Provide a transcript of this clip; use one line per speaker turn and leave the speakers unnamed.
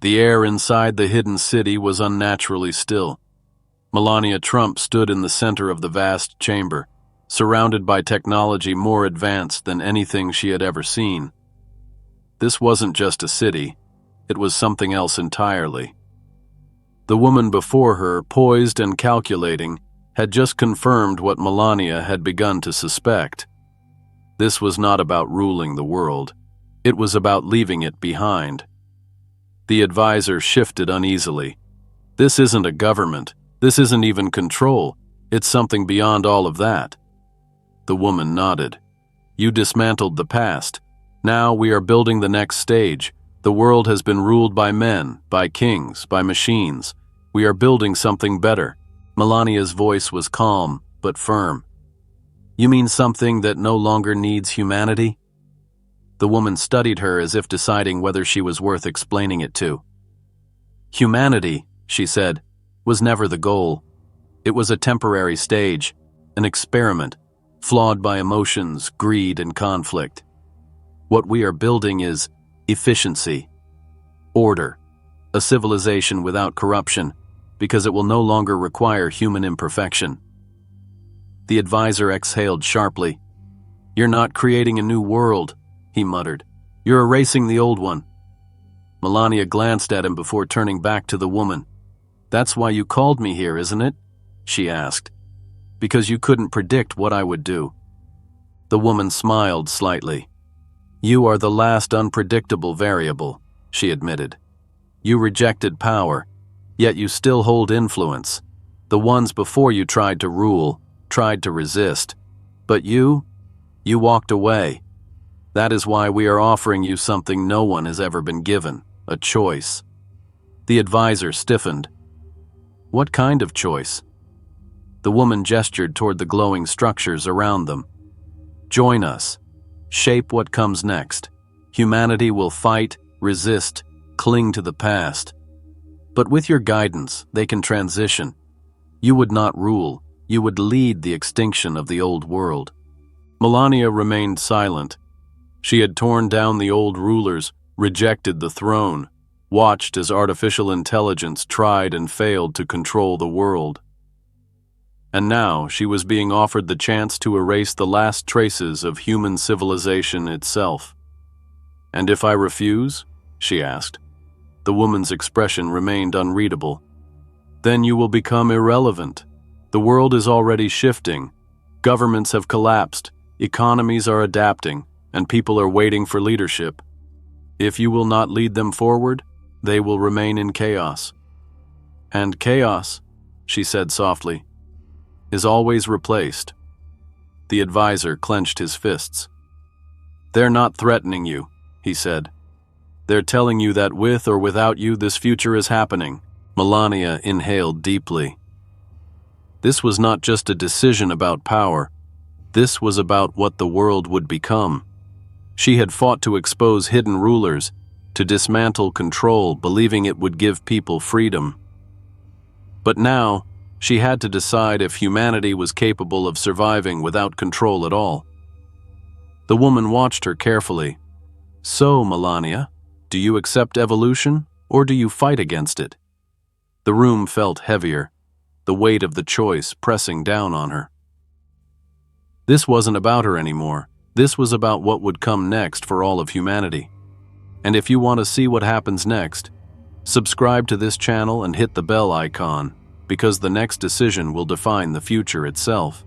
The air inside the hidden city was unnaturally still. Melania Trump stood in the center of the vast chamber, surrounded by technology more advanced than anything she had ever seen. This wasn't just a city, it was something else entirely. The woman before her, poised and calculating, had just confirmed what Melania had begun to suspect. This was not about ruling the world. It was about leaving it behind. The advisor shifted uneasily. This isn't a government. This isn't even control. It's something beyond all of that. The woman nodded. You dismantled the past. Now we are building the next stage. The world has been ruled by men, by kings, by machines. We are building something better. Melania's voice was calm, but firm. You mean something that no longer needs humanity? The woman studied her as if deciding whether she was worth explaining it to. Humanity, she said, was never the goal. It was a temporary stage, an experiment, flawed by emotions, greed, and conflict. What we are building is efficiency, order, a civilization without corruption, because it will no longer require human imperfection. The advisor exhaled sharply. You're not creating a new world, he muttered. You're erasing the old one. Melania glanced at him before turning back to the woman. That's why you called me here, isn't it? She asked. Because you couldn't predict what I would do. The woman smiled slightly. You are the last unpredictable variable, she admitted. You rejected power, yet you still hold influence. The ones before you tried to rule, tried to resist. But you walked away. That is why we are offering you something no one has ever been given, a choice. The advisor stiffened. What kind of choice? The woman gestured toward the glowing structures around them. Join us. Shape what comes next. Humanity will fight, resist, cling to the past. But with your guidance, they can transition. You would not rule. You would lead the extinction of the old world. Melania remained silent. She had torn down the old rulers, rejected the throne, watched as artificial intelligence tried and failed to control the world. And now she was being offered the chance to erase the last traces of human civilization itself. And if I refuse? She asked. The woman's expression remained unreadable. Then you will become irrelevant. The world is already shifting. Governments have collapsed, economies are adapting, and people are waiting for leadership. If you will not lead them forward, they will remain in chaos. And chaos, she said softly, is always replaced. The advisor clenched his fists. They're not threatening you, he said. They're telling you that with or without you, this future is happening. Melania inhaled deeply. This was not just a decision about power. This was about what the world would become. She had fought to expose hidden rulers, to dismantle control, believing it would give people freedom. But now, she had to decide if humanity was capable of surviving without control at all. The woman watched her carefully. So, Melania, do you accept evolution, or do you fight against it? The room felt heavier, the weight of the choice pressing down on her. This wasn't about her anymore. This was about what would come next for all of humanity. And if you want to see what happens next, subscribe to this channel and hit the bell icon, because the next decision will define the future itself.